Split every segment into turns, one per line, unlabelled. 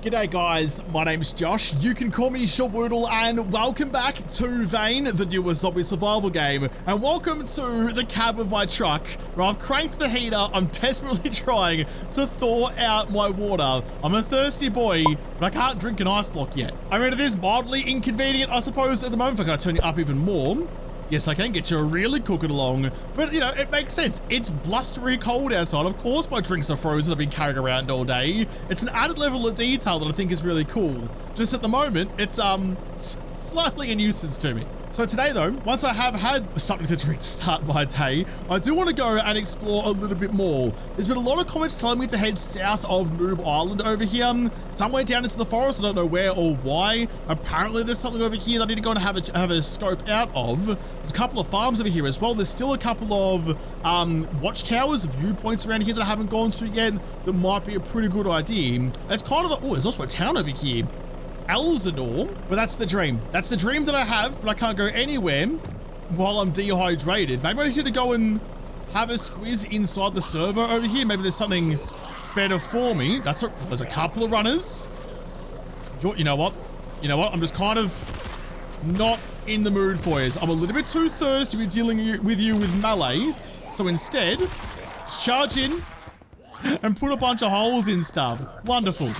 G'day guys, my name's Josh, you can call me JaWoodle, and welcome back to Vane, the newest zombie survival game, and welcome to the cab of my truck, where I've cranked the heater. I'm desperately trying to thaw out my water. I'm a thirsty boy, but I can't drink an ice block yet. I mean, it is mildly inconvenient, I suppose, at the moment. If I can turn it up even more. Yes, I can get you really cooking along, but you know, it makes sense. It's blustery cold outside. Of course my drinks are frozen. I've been carrying around all day. It's an added level of detail that I think is really cool. Just at the moment, it's slightly a nuisance to me. So today though, once I have had something to drink to start my day, I do want to go and explore a little bit more. There's been a lot of comments telling me to head south of Noob Island over here, somewhere down into the forest. I don't know where or why. Apparently there's something over here that I need to go and have a scope out of. There's a couple of farms over here as well. There's still a couple of watchtowers, viewpoints around here that I haven't gone to yet. That might be a pretty good idea. It's kind of oh, there's also a town over here. Elsinore, but that's the dream. That's the dream that I have, but I can't go anywhere while I'm dehydrated. Maybe I just need to go and have a squiz inside the server over here. Maybe there's something better for me. There's a couple of runners. You know what? I'm just kind of not in the mood for it. I'm a little bit too thirsty to be dealing with you with melee. So instead, just charge in and put a bunch of holes in stuff. Wonderful.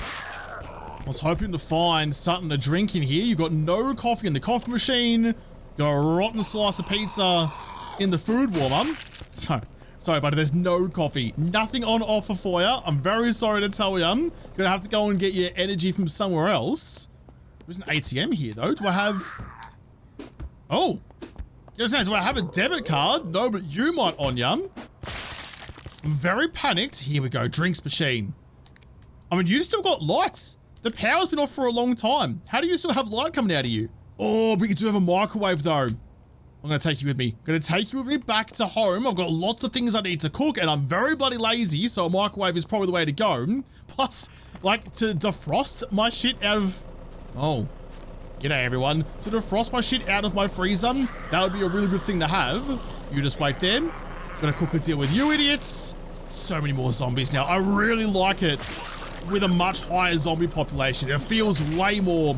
I was hoping to find something to drink in here. You've got no coffee in the coffee machine. You've got a rotten slice of pizza in the food warmer. Sorry, buddy, there's no coffee. Nothing on offer for you. I'm very sorry to tell you. You're gonna have to go and get your energy from somewhere else. There's an ATM here, though. Do I have... Oh. Do I have a debit card? No, but you might on ya. I'm very panicked. Here we go, drinks machine. I mean, you still got lights. The power's been off for a long time. How do you still have light coming out of you? Oh, but you do have a microwave though. I'm gonna take you with me. Back to home. I've got lots of things I need to cook and I'm very bloody lazy, so a microwave is probably the way to go. Plus, like, to defrost my shit out of... Oh. G'day everyone. To defrost my shit out of my freezer, that would be a really good thing to have. You just wait there. Gonna cook a deal with you idiots. So many more zombies now. I really like it. With a much higher zombie population, it feels way more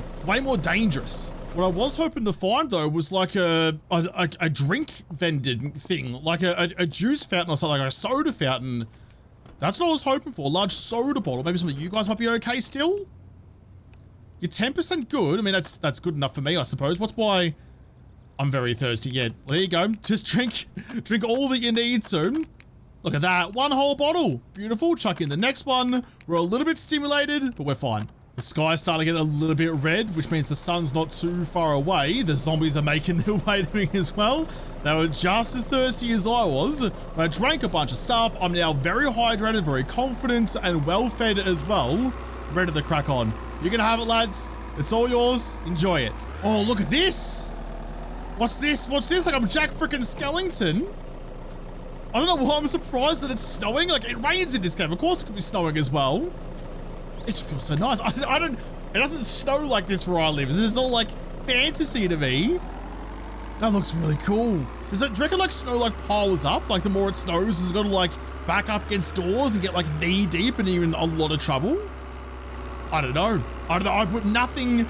dangerous. What I was hoping to find though was like a drink vending thing, like a juice fountain or something, like a soda fountain. That's what I was hoping for, a large soda bottle. Maybe some of you guys might be okay still. You're 10% good. I mean, that's good enough for me, I suppose. What's why I'm very thirsty yet? There you go. Just drink all that you need soon. Look at that, one whole bottle. Beautiful, chuck in the next one. We're a little bit stimulated, but we're fine. The sky's starting to get a little bit red, which means the sun's not too far away. The zombies are making their way to me as well. They were just as thirsty as I was. I drank a bunch of stuff. I'm now very hydrated, very confident, and well fed as well. Ready to crack on. You can have it, lads. It's all yours. Enjoy it. Oh, look at this. What's this? Like I'm Jack frickin' Skellington. I don't know why I'm surprised that it's snowing. Like, it rains in this cave. Of course it could be snowing as well. It just feels so nice. It doesn't snow like this where I live. This is all like fantasy to me. That looks really cool. Do you reckon like snow like piles up? Like the more it snows, it's got to like back up against doors and get like knee deep and even a lot of trouble? I don't know. I put nothing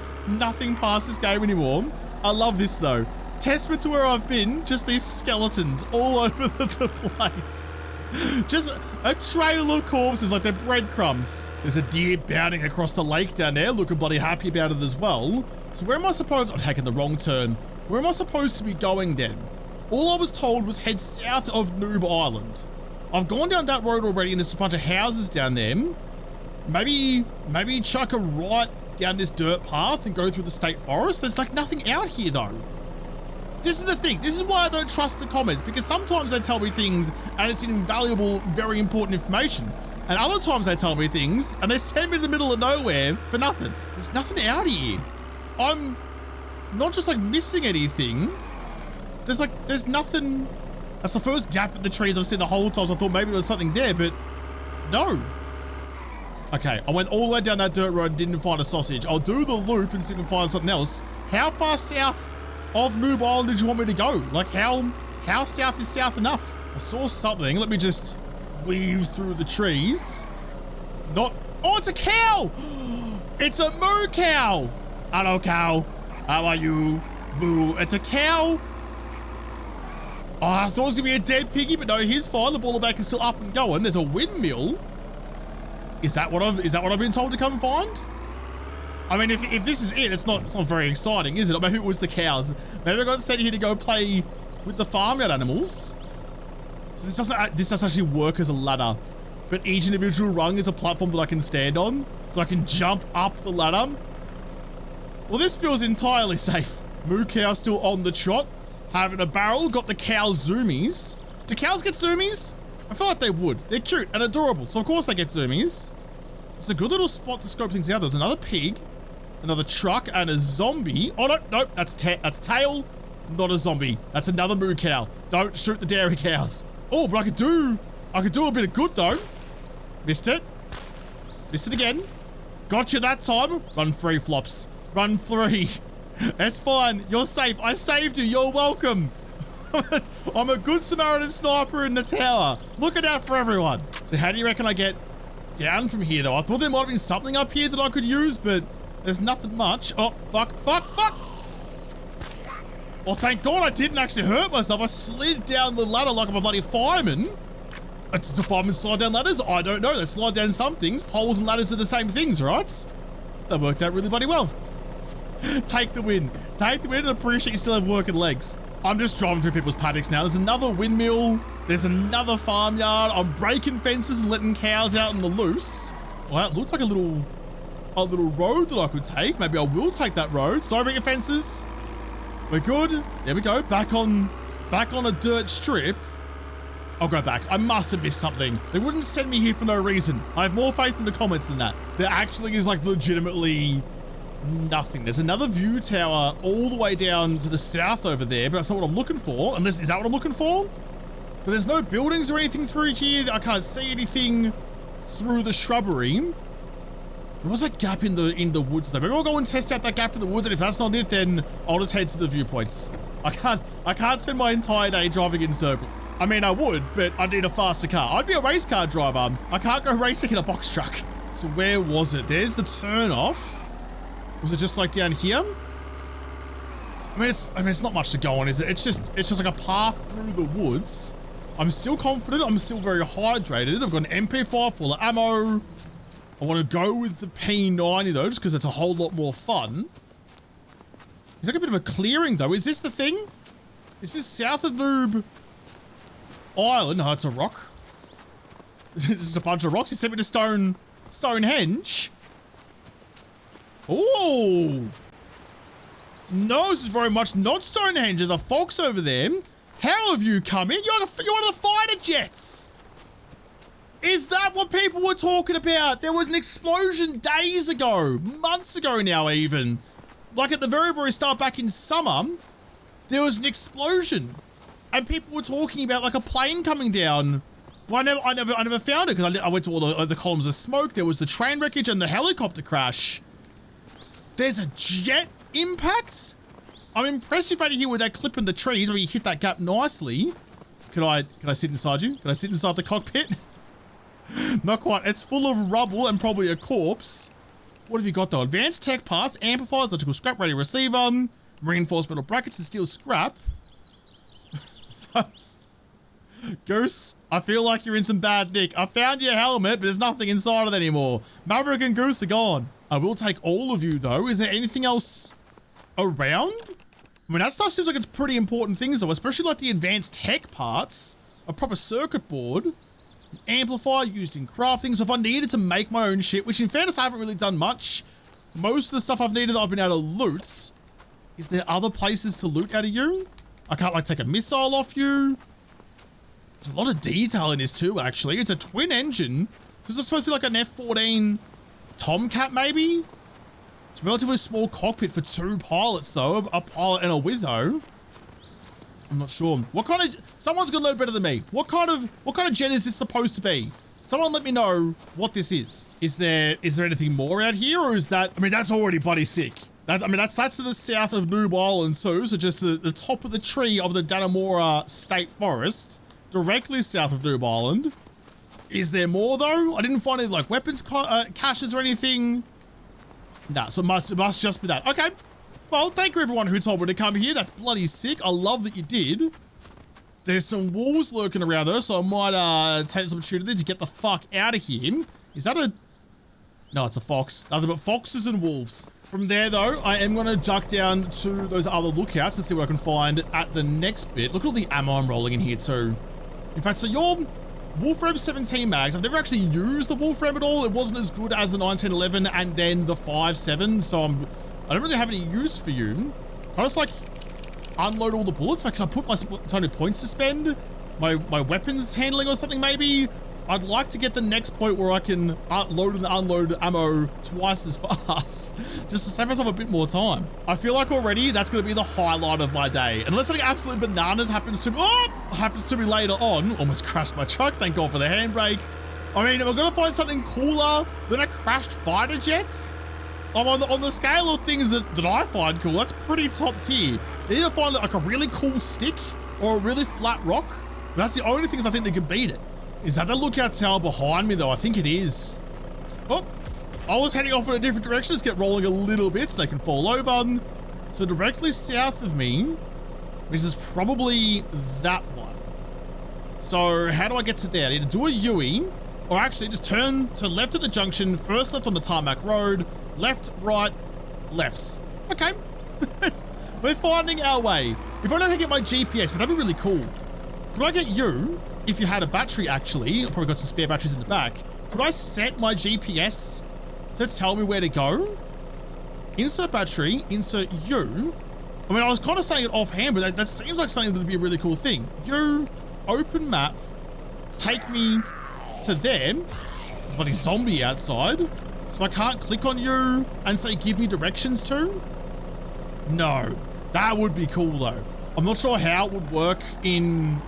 past this game anymore. I love this though. Testament to where I've been, just these skeletons all over the place. Just a trail of corpses like they're breadcrumbs. There's a deer bounding across the lake down there, looking bloody happy about it as well. So where am I supposed... I've taken the wrong turn. Where am I supposed to be going then? All I was told was head south of Noob Island. I've gone down that road already and there's a bunch of houses down there. Maybe chuck a right down this dirt path and go through the state forest. There's like nothing out here though. This is the thing. This is why I don't trust the comments, because sometimes they tell me things and it's invaluable, very important information. And other times they tell me things and they send me to the middle of nowhere for nothing. There's nothing out here. I'm not just like missing anything. There's nothing. That's the first gap in the trees I've seen the whole time, so I thought maybe there was something there, but no. Okay, I went all the way down that dirt road and didn't find a sausage. I'll do the loop and see if I can find something else. How far south of Noob Island did you want me to go? Like how south is south enough? I saw something. Let me just weave through the trees. Oh, it's a cow! It's a moo cow. Hello, cow. How are you? Moo. It's a cow. Oh, I thought it was gonna be a dead piggy, but no, he's fine. The Ballerback is still up and going. There's a windmill. Is that what I've been told to come find? I mean, if this is it, it's not very exciting, is it? Maybe it was the cows. Maybe I got sent here to go play with the farmyard animals. So this doesn't actually work as a ladder, but each individual rung is a platform that I can stand on, so I can jump up the ladder. Well, this feels entirely safe. Moo cow still on the trot, having a barrel. Got the cow zoomies. Do cows get zoomies? I feel like they would. They're cute and adorable, so of course they get zoomies. It's a good little spot to scope things out. There's another pig, another truck, and a zombie. Oh, no, that's tail, not a zombie. That's another moo cow. Don't shoot the dairy cows. Oh, but I could do a bit of good, though. Missed it. Missed it again. Gotcha that time. Run free, Flops. Run free. It's fine. You're safe. I saved you. You're welcome. I'm a good Samaritan sniper in the tower. Looking out for everyone. So how do you reckon I get down from here, though? I thought there might have been something up here that I could use, but there's nothing much. Oh, fuck. Well, thank God I didn't actually hurt myself. I slid down the ladder like I'm a bloody fireman. Do firemen slide down ladders? I don't know. They slide down some things. Poles and ladders are the same things, right? That worked out really bloody well. Take the win. Take the win and appreciate you still have working legs. I'm just driving through people's paddocks now. There's another windmill. There's another farmyard. I'm breaking fences and letting cows out in the loose. Well, that looked like a little road that I could take. Maybe I will take that road. Sorry, breaking fences. We're good. There we go. Back on a dirt strip. I'll go back. I must have missed something. They wouldn't send me here for no reason. I have more faith in the comments than that. There actually is like legitimately nothing. There's another view tower all the way down to the south over there, but that's not what I'm looking for. Unless, is that what I'm looking for? But there's no buildings or anything through here. I can't see anything through the shrubbery. There was that gap in the woods though. Maybe I'll go and test out that gap in the woods, and if that's not it, then I'll just head to the viewpoints. I can't spend my entire day driving in circles. I mean, I would, but I'd need a faster car. I'd be a race car driver. I can't go racing in a box truck. So where was it? There's the turn off. Was it just like down here? I mean, it's not much to go on, is it? It's just like a path through the woods. I'm still confident. I'm still very hydrated. I've got an MP5 full of ammo. I want to go with the P90 though, just because it's a whole lot more fun. It's like a bit of a clearing though. Is this the thing? Is this south of Noob Island? No, it's a rock. It's just a bunch of rocks. He sent me to Stonehenge. Oh! No, this is very much not Stonehenge. There's a fox over there. How have you come in? You're one of the fighter jets! Is that what people were talking about? There was an explosion days ago, months ago now even. Like at the very, very start back in summer, there was an explosion. And people were talking about like a plane coming down. Well, I never found it because I went to all the columns of smoke. There was the train wreckage and the helicopter crash. There's a jet impact? I'm impressed you've only here with that clip in the trees where you hit that gap nicely. Can I sit inside you? Can I sit inside the cockpit? Not quite. It's full of rubble and probably a corpse. What have you got though? Advanced tech parts, amplifiers, electrical scrap, radio receiver, reinforced metal brackets and steel scrap. Goose, I feel like you're in some bad nick. I found your helmet, but there's nothing inside it anymore. Maverick and Goose are gone. I will take all of you though. Is there anything else around? I mean, that stuff seems like it's pretty important things though, especially like the advanced tech parts, a proper circuit board, an amplifier used in crafting. So if I needed to make my own shit, which in fairness I haven't really done much, most of the stuff I've needed I've been able to loot. Is there other places to loot out of you? I can't like take a missile off you. There's a lot of detail in this too, actually. It's a twin engine. This is supposed to be like an F-14 Tomcat, maybe? It's a relatively small cockpit for two pilots, though. A pilot and a Wizzo. I'm not sure. What kind of... Someone's gonna know better than me. What kind of jet is this supposed to be? Someone let me know what this is. Is there anything more out here, or is that... I mean, that's already bloody sick. That's to the south of Noob Island too, so just the top of the tree of the Dannemora State Forest. Directly south of Noob Island. Is there more though? I didn't find any like weapons caches or anything. Nah, so it must just be that. Okay. Well, thank you everyone who told me to come here. That's bloody sick. I love that you did. There's some wolves lurking around though, so I might take this opportunity to get the fuck out of here. Is that a... No, it's a fox. Nothing but foxes and wolves. From there though, I am going to duck down to those other lookouts to see what I can find at the next bit. Look at all the ammo I'm rolling in here too. In fact, so your Wolfram 17 mags, I've never actually used the Wolfram at all. It wasn't as good as the 1911 and then the 5.7, so I don't really have any use for you. Can I just like unload all the bullets? Like, can I put my tiny points to spend? My weapons handling or something maybe? I'd like to get the next point where I can load and unload ammo twice as fast, just to save myself a bit more time. I feel like already that's going to be the highlight of my day. Unless something absolute bananas happens to me later on. Almost crashed my truck, thank God for the handbrake. I mean, am I going to find something cooler than a crashed fighter jet? I'm on the scale of things that I find cool, that's pretty top tier. You either find like a really cool stick or a really flat rock. But that's the only things I think that can beat it. Is that the lookout tower behind me though? I think it is. Oh, I was heading off in a different direction. Let's get rolling a little bit so they can fall over. So directly south of me, which is probably that one. So how do I get to there? I need to do a U-E, or actually just turn to left at the junction, first left on the tarmac road, left, right, left. Okay. We're finding our way. If I don't get my GPS, that'd be really cool. Could I get you, if you had a battery actually, I've probably got some spare batteries in the back, could I set my GPS to tell me where to go? Insert battery, insert you. I mean, I was kind of saying it offhand, but that seems like something that would be a really cool thing. You, open map, take me to them. There's a bloody zombie outside. So I can't click on you and say, give me directions to? No, that would be cool though. I'm not sure how it would work in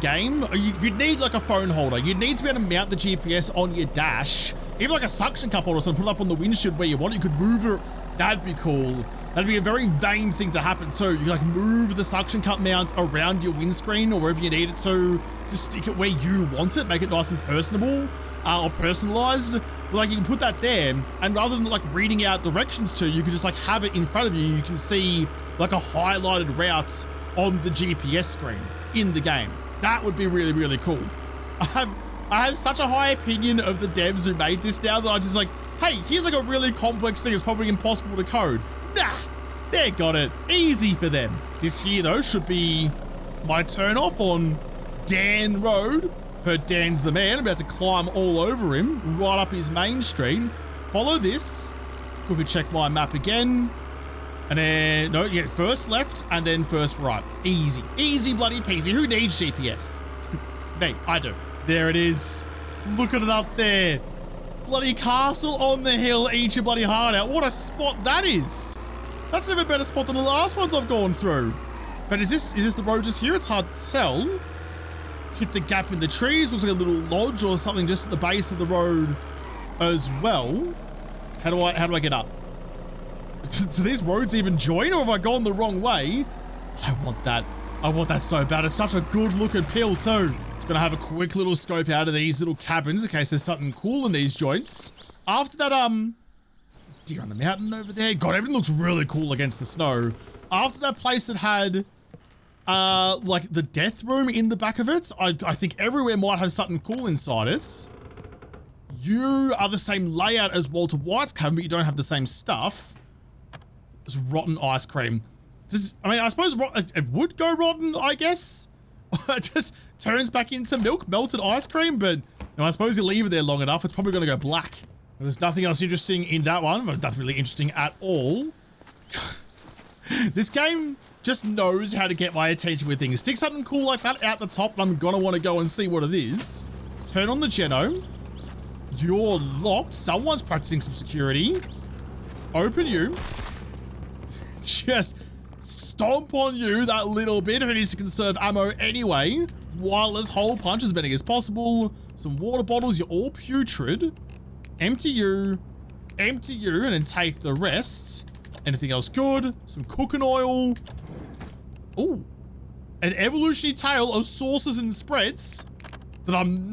game. You'd need like a phone holder. You'd need to be able to mount the GPS on your dash. Even like a suction cup holder, so put it up on the windshield where you want it. You could move it. That'd be cool. That'd be a very vain thing to happen too. You could like move the suction cup mount around your windscreen or wherever you need it to stick it where you want it, make it nice and personable or personalized. But like you can put that there, and rather than like reading out directions to, you could just like have it in front of you. You can see like a highlighted route on the GPS screen in the game. That would be really, really cool. I have such a high opinion of the devs who made this now that I just like, hey, here's like a really complex thing. It's probably impossible to code. Nah, they got it. Easy for them. This here though should be my turn off on Dan Road. For Dan's the man. I'm about to climb all over him, right up his main street. Follow this. Quickly check my map again. And then, no, yeah, first left and then first right. Easy. Easy bloody peasy. Who needs GPS? Me, I do. There it is. Look at it up there. Bloody castle on the hill. Eat your bloody heart out. What a spot that is. That's never a better spot than the last ones I've gone through. But is this the road just here? It's hard to tell. Hit the gap in the trees. Looks like a little lodge or something just at the base of the road as well. How do I get up? Do these roads even join, or have I gone the wrong way? I want that. I want that so bad. It's such a good looking pill too. Just gonna have a quick little scope out of these little cabins in case there's something cool in these joints. After that, deer on the mountain over there. God, everything looks really cool against the snow. After that place that had, like the death room in the back of it, I think everywhere might have something cool inside it. You are the same layout as Walter White's cabin, but you don't have the same stuff. It's rotten ice cream. I suppose it would go rotten, I guess. It just turns back into milk, melted ice cream, but no, I suppose you leave it there long enough, it's probably going to go black. There's nothing else interesting in that one, but nothing really interesting at all. This game just knows how to get my attention with things. Stick something cool like that out the top, and I'm going to want to go and see what it is. Turn on the Geno. You're locked. Someone's practicing some security. Open you. Just stomp on you that little bit who needs to conserve ammo anyway. Wireless hole punch as many as possible. Some water bottles, you're all putrid. Empty you, and then take the rest. Anything else good? Some cooking oil. Ooh, an evolutionary tale of sauces and spreads that I'm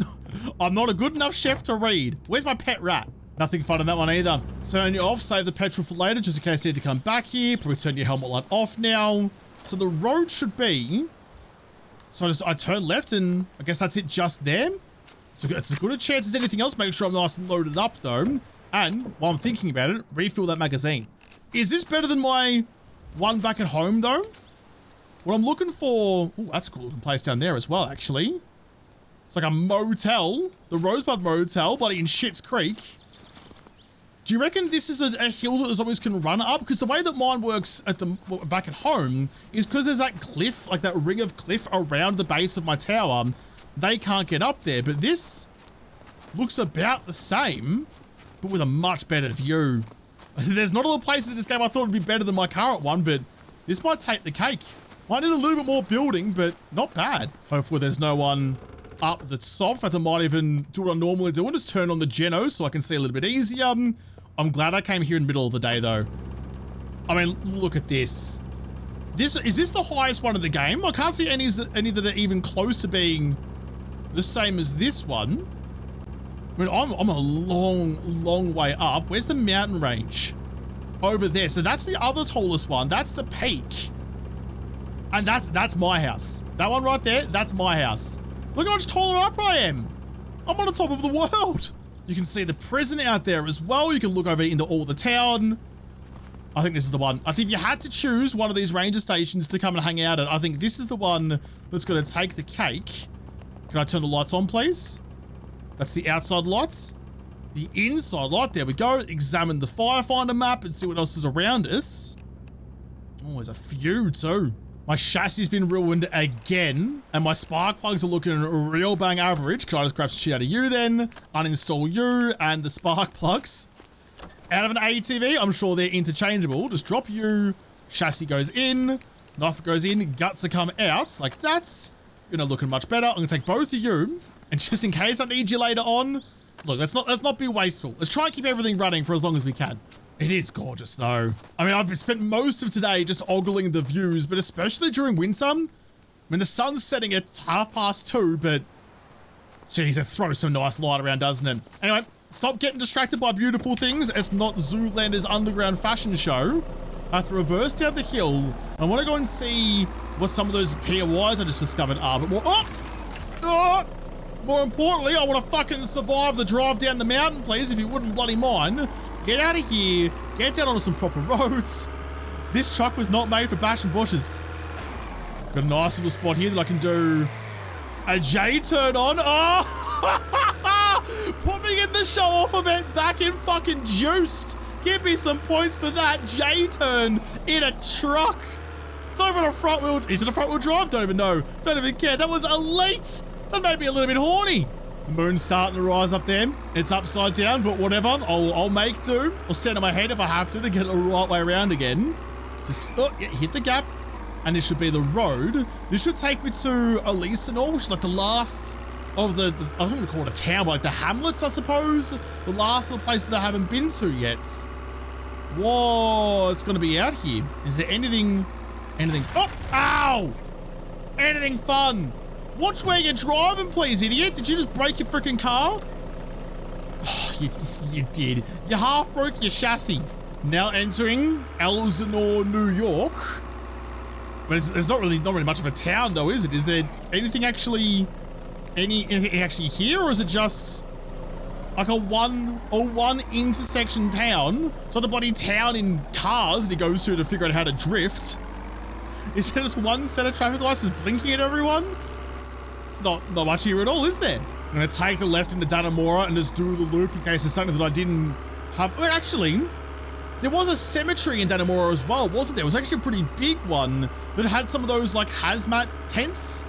not a good enough chef to read. Where's my pet rat? Nothing fun in that one either. Turn you off, save the petrol for later, just in case you need to come back here. Probably turn your helmet light off now. So the road should be... So I turn left and I guess that's it just there. So it's as good a chance as anything else. Make sure I'm nice and loaded up though. And while I'm thinking about it, refill that magazine. Is this better than my one back at home though? What I'm looking for... Oh, that's a cool looking place down there as well, actually. It's like a motel. The Rosebud Motel, but in Schitt's Creek. Do you reckon this is a hill that the zombies can run up? Because the way that mine works at the back at home is because there's that cliff, like that ring of cliff around the base of my tower. They can't get up there, but this looks about the same, but with a much better view. There's not a lot of places in this game I thought would be better than my current one, but this might take the cake. Might need a little bit more building, but not bad. Hopefully there's no one up the top. In fact, I might even do what I normally do and just turn on the Geno so I can see a little bit easier. I'm glad I came here in the middle of the day though. I mean, look at this. Is this the highest one of the game? I can't see any that are even close to being the same as this one. I mean, I'm a long way up. Where's the mountain range? Over there. So that's the other tallest one. That's the peak. And that's my house. That one right there, that's my house. Look how much taller up I am. I'm on the top of the world. You can see the prison out there as well. You can look over into all the town. I think this is the one. I think if you had to choose one of these ranger stations to come and hang out at, I think this is the one that's going to take the cake. Can I turn the lights on, please? That's the outside lights. The inside light, there we go. Examine the Firefinder map and see what else is around us. Oh, there's a few too. My chassis's been ruined again, and my spark plugs are looking real bang average. Can I just grab some shit out of you then? Uninstall you and the spark plugs. Out of an ATV, I'm sure they're interchangeable. Just drop you, chassis goes in, knife goes in, guts are come out. Like that's, you're not looking much better. I'm gonna take both of you, and just in case I need you later on, look, let's not be wasteful. Let's try and keep everything running for as long as we can. It is gorgeous though. I mean, I've spent most of today just ogling the views, but especially during winter. I mean, the sun's setting at 2:30, but geez, it throws some nice light around, doesn't it? Anyway, stop getting distracted by beautiful things. It's not Zoolander's underground fashion show. I have to reverse down the hill. I want to go and see what some of those POIs I just discovered are, but more importantly, I want to fucking survive the drive down the mountain, please, if you wouldn't bloody mind. Get out of here, get down onto some proper roads. This truck was not made for bashing bushes. Got a nice little spot here that I can do a J-turn on. Oh, put me in the show-off event back in fucking juiced. Give me some points for that J-turn in a truck. It's over on a front wheel. Is it a front wheel drive? Don't even know. Don't even care. That was elite. That made me a little bit horny. The moon's starting to rise up there. It's upside down, but whatever. I'll make do. I'll stand on my head if I have to get the right way around again. Just hit the gap, and this should be the road. This should take me to Elisenor, which is like the last of the I don't want to call it a town, but like the hamlets, I suppose. The last of the places I haven't been to yet. Whoa, it's going to be out here. Is there anything? Oh, ow! Anything fun? Watch where you're driving, please, idiot. Did you just break your freaking car? Oh, you did. You half broke your chassis. Now entering Elsinore, New York. But it's not really much of a town, though, is it? Is there anything actually here, or is it just like a one intersection town? It's not the bloody town in cars that he goes to figure out how to drift. Is there just one set of traffic lights blinking at everyone? It's not much here at all, is there? I'm gonna take the left into Dannemora and just do the loop in case there's something that I didn't have. Well, actually, there was a cemetery in Dannemora as well, wasn't there? It was actually a pretty big one that had some of those like hazmat tents.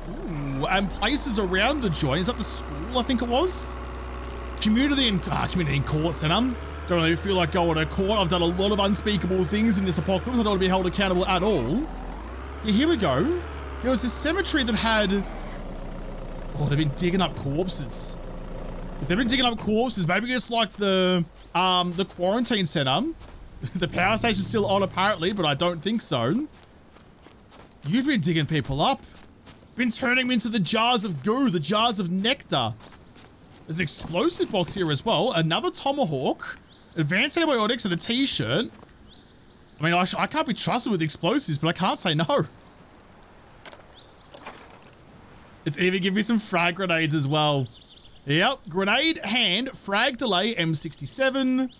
Ooh, and places around the joint. Is that the school, I think it was? Community and court center. Don't really feel like going to court. I've done a lot of unspeakable things in this apocalypse. I don't want to be held accountable at all. Yeah, here we go. There was this cemetery that had... Oh, they've been digging up corpses. If they've been digging up corpses, maybe it's like the quarantine center. The power station's still on apparently, but I don't think so. You've been digging people up. Been turning them into the jars of goo, the jars of nectar. There's an explosive box here as well. Another tomahawk, advanced antibiotics, and a t-shirt. I mean, I can't be trusted with explosives, but I can't say no. It's even giving me some frag grenades as well. Yep, grenade, hand, frag delay, M67.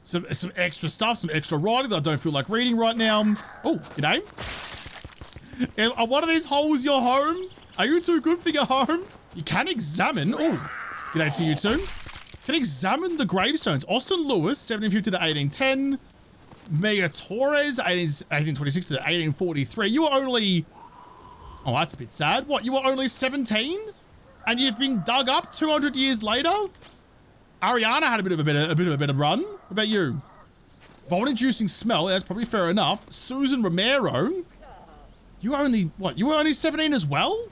Some extra stuff, some extra writing that I don't feel like reading right now. Oh, g'day. Are one of these holes your home? Are you too good for your home? You can examine. Oh, g'day to you too. Can examine the gravestones. Austin Lewis, 1750 to 1810. Mega Torres, 1826 to 1843. You were only... Oh, that's a bit sad. What, you were only 17? And you've been dug up 200 years later? Ariana had a bit of a better run. What about you? Vomit-inducing smell, that's probably fair enough. Susan Romero. You were only, what, you were only 17 as well?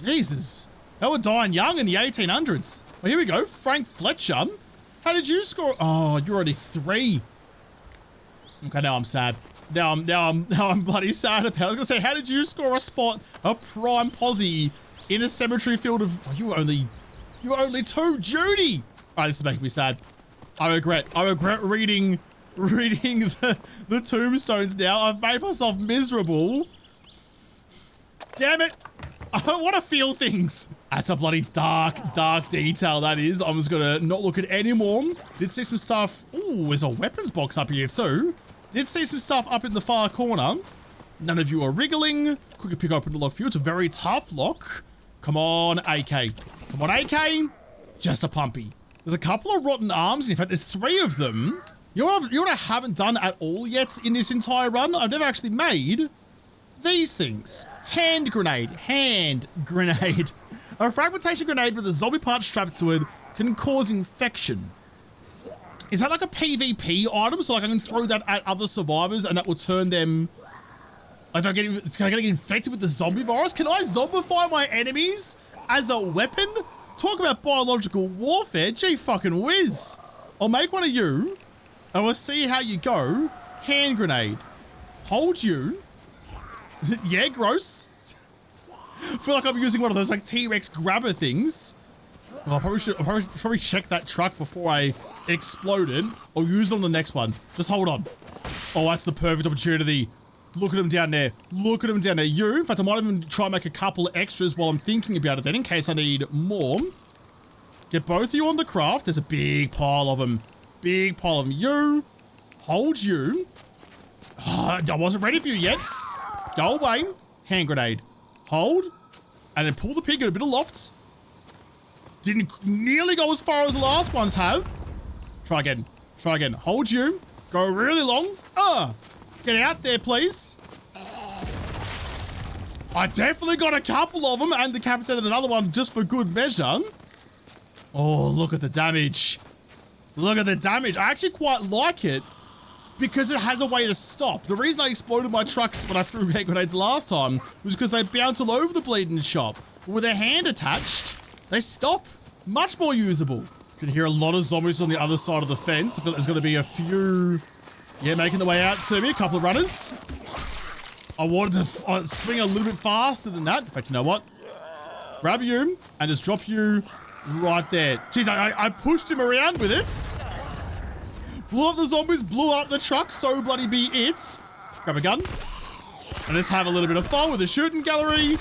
Jesus. They were dying young in the 1800s. Well, here we go. Frank Fletcher. How did you score? Oh, you're only 3. Okay, now I'm sad. Now I'm bloody sad about it. I was gonna say, how did you score a prime posse in a cemetery field of, oh, you were only 2, Judy! Alright, this is making me sad. I regret reading the tombstones now. I've made myself miserable. Damn it! I don't want to feel things. That's a bloody dark detail, that is. I'm just gonna not look at any more. Did see some stuff. Ooh, there's a weapons box up here too. Did see some stuff up in the far corner. None of you are wriggling. Quickly pick open the lock for you. It's a very tough lock. Come on, AK. Come on, AK. Just a pumpy. There's a couple of rotten arms. In fact, there's 3 of them. You know what I haven't done at all yet in this entire run? I've never actually made these things. Hand grenade. A fragmentation grenade with a zombie part strapped to it can cause infection. Is that like a PvP item? So like I can throw that at other survivors and that will turn them... Like they're getting infected with the zombie virus? Can I zombify my enemies as a weapon? Talk about biological warfare. Gee fucking whiz. I'll make one of you and we'll see how you go. Hand grenade. Hold you. Yeah, gross. Feel like I'm using one of those like T-Rex grabber things. Oh, I'll probably check that truck before I explode it. Or use it on the next one. Just hold on. Oh, that's the perfect opportunity. Look at him down there. Look at him down there. You, in fact, I might even try and make a couple of extras while I'm thinking about it then, in case I need more. Get both of you on the craft. There's a big pile of them. Big pile of them. You. Hold you. Oh, I wasn't ready for you yet. Go away. Hand grenade. Hold. And then pull the pig at a bit of loft. Didn't nearly go as far as the last ones have. Try again. Try again. Hold you. Go really long. Get out there, please. I definitely got a couple of them and decapitated another one just for good measure. Oh, look at the damage. Look at the damage. I actually quite like it because it has a way to stop. The reason I exploded my trucks when I threw hand grenades last time was because they bounce all over the bleeding shop. But with their hand attached, they stop. Much more usable. You can hear a lot of zombies on the other side of the fence. I feel like there's going to be a few... Yeah, making the way out to me. A couple of runners. I wanted to swing a little bit faster than that. In fact, you know what? Grab you and just drop you right there. Jeez, I pushed him around with it. Blew up the zombies, blew up the truck, so bloody be it. Grab a gun. And let's have a little bit of fun with the shooting gallery.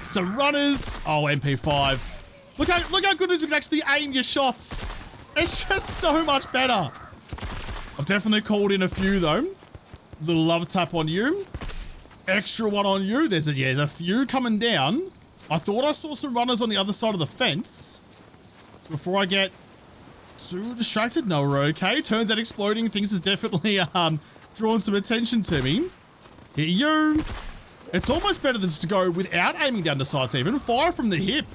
Some runners. Oh, MP5. Look how good it is we can actually aim your shots. It's just so much better. I've definitely called in a few though. Little love tap on you. Extra one on you. There's a few coming down. I thought I saw some runners on the other side of the fence. So before I get too distracted, no, we're okay. Turns out exploding things has definitely drawn some attention to me. Hit you. It's almost better than just to go without aiming down the sights even. Fire from the hip.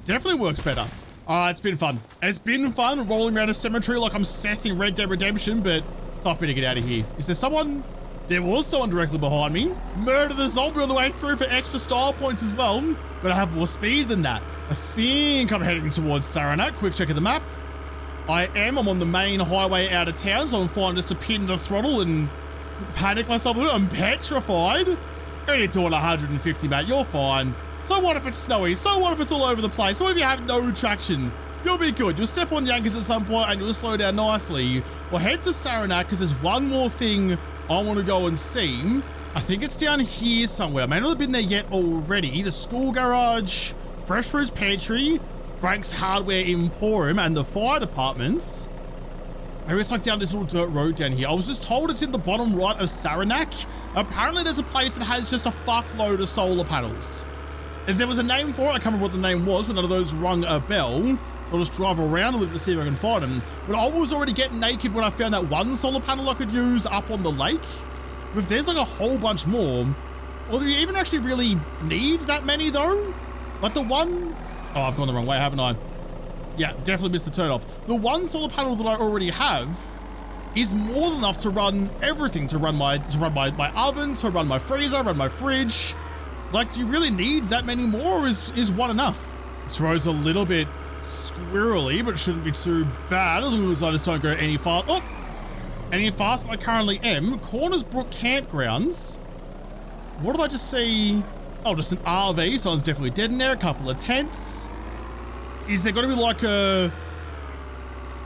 Definitely works better. It's been fun. It's been fun rolling around a cemetery like I'm Seth in Red Dead Redemption, but time for me to get out of here. Is there someone? There was someone directly behind me. Murder the zombie on the way through for extra style points as well. But I have more speed than that. I think I'm heading towards Saranac. Quick check of the map. I'm on the main highway out of town, so I'm fine just to pin the throttle and panic myself a little. I'm petrified. Only doing 150, mate. You're fine. So what if it's snowy? So what if it's all over the place? So what if you have no traction? You'll be good. You'll step on the anchors at some point and you'll slow down nicely. We'll head to Saranac because there's one more thing I want to go and see. I think it's down here somewhere. I may not have been there yet already. The school garage, Fresh Fruits Pantry, Frank's Hardware Emporium, and the fire departments. Maybe it's like down this little dirt road down here. I was just told it's in the bottom right of Saranac. Apparently there's a place that has just a fuckload of solar panels. If there was a name for it, I can't remember what the name was, but none of those rung a bell. So I'll just drive around a little bit to see if I can find them. But I was already getting naked when I found that one solar panel I could use up on the lake. But if there's like a whole bunch more, or do you even actually really need that many though? Like the one, oh, I've gone the wrong way, haven't I? Yeah, definitely missed the turn-off. The one solar panel that I already have is more than enough to run everything, to run my oven, to run my freezer, run my fridge. Like, do you really need that many more, or is one enough? This road's a little bit squirrely, but it shouldn't be too bad as long as I just don't go any far. Oh, any faster than I currently am. Corners Brook Campgrounds. What did I just see? Oh, just an RV. Someone's definitely dead in there. A couple of tents. Is there going to be like a,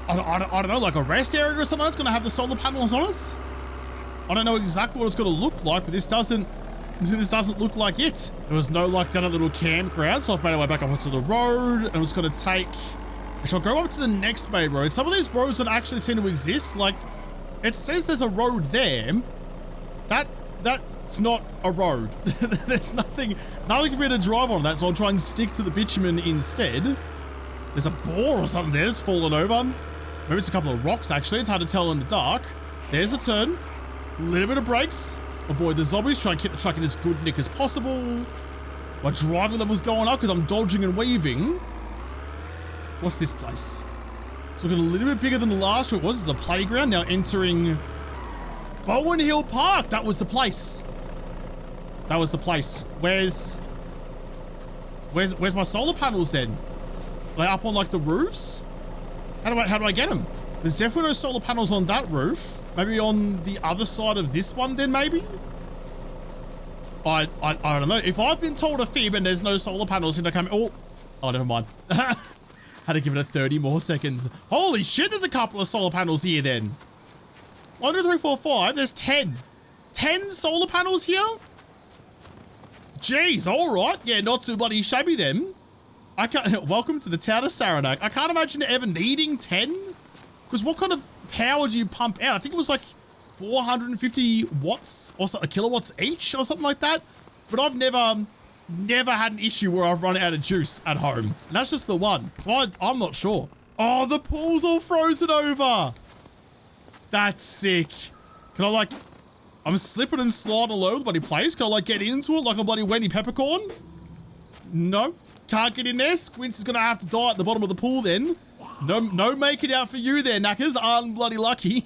I don't know, like a rest area or something that's going to have the solar panels on it? I don't know exactly what it's going to look like, but this doesn't look like it. There was no like down a little campground, so I've made my way back up onto the road, and I'm just going to take, actually I'll go up to the next main road. Some of these roads don't actually seem to exist. Like, it says there's a road there. That's not a road. There's nothing for me to drive on that, so I'll try and stick to the bitumen instead. There's a boar or something there that's fallen over. Maybe it's a couple of rocks, actually. It's hard to tell in the dark. There's the turn. A little bit of brakes. Avoid the zombies. Try and keep the truck in as good nick as possible. My driving level's going up because I'm dodging and weaving. What's this place? It's looking a little bit bigger than the last one. It was. It's a playground. Now entering Bowen Hill Park. That was the place. That was the place. Where's my solar panels then? Are they up on like the roofs? How do I get them? There's definitely no solar panels on that roof. Maybe on the other side of this one then maybe? I don't know. If I've been told a fib and there's no solar panels in the camera, oh, never mind. Had to give it a 30 more seconds. Holy shit, there's a couple of solar panels here then. 1, 2, 3, 4, 5, there's 10. 10 solar panels here? Jeez, all right. Yeah, not too bloody shabby then. I can't, welcome to the town of Saranac. I can't imagine ever needing 10. Because what kind of power do you pump out? I think it was like 450 watts or so, kilowatts each or something like that. But I've never had an issue where I've run out of juice at home. And that's just the one. So I'm not sure. Oh, the pool's all frozen over. That's sick. Can I like, I'm slipping and sliding all over the bloody place. Can I like get into it like a bloody Wendy peppercorn? No, can't get in there. Squints is gonna have to die at the bottom of the pool then. No make it out for you there, knackers. I'm bloody lucky.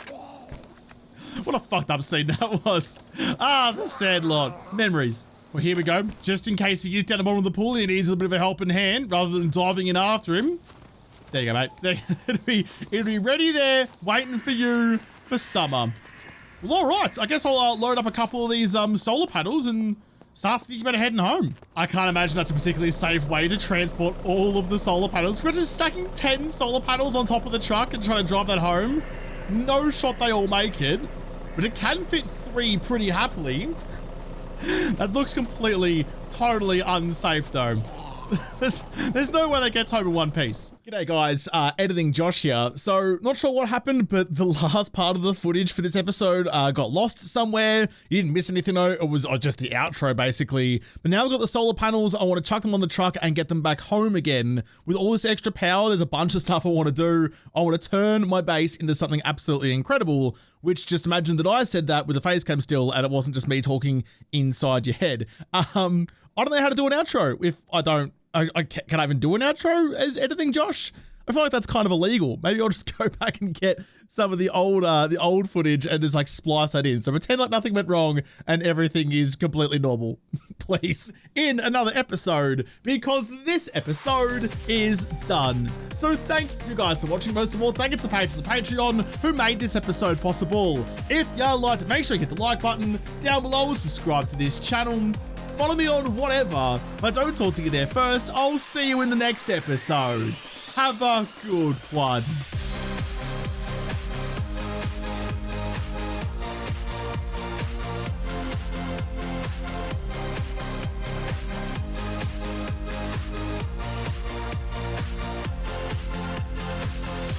What a fucked up scene that was. Ah, the Sandlot. Memories. Well, here we go. Just in case he is down the bottom of the pool, he needs a little bit of a helping hand rather than diving in after him. There you go, mate. It'll be ready there, waiting for you for summer. Well, all right. I guess I'll load up a couple of these solar panels and start thinking about heading home. I can't imagine that's a particularly safe way to transport all of the solar panels. We're just stacking 10 solar panels on top of the truck and trying to drive that home. No shot they all make it, but it can fit 3 pretty happily. That looks completely, totally unsafe though. There's no way that gets home in one piece. G'day guys, editing Josh here. So, not sure what happened, but the last part of the footage for this episode got lost somewhere. You didn't miss anything though, it was just the outro basically. But now I've got the solar panels, I want to chuck them on the truck and get them back home again. With all this extra power, there's a bunch of stuff I want to do. I want to turn my base into something absolutely incredible, which just imagine that I said that with a face cam still and it wasn't just me talking inside your head. I don't know how to do an outro if I don't. Can I even do an outro as editing Josh? I feel like that's kind of illegal. Maybe I'll just go back and get some of the old footage and just like splice that in. So pretend like nothing went wrong and everything is completely normal, please, in another episode, because this episode is done. So thank you guys for watching. Most of all, thank you to the patrons of Patreon who made this episode possible. If you liked it, make sure you hit the like button down below and subscribe to this channel. follow me on whatever. If I don't talk to you there first, I'll see you in the next episode. Have a good one.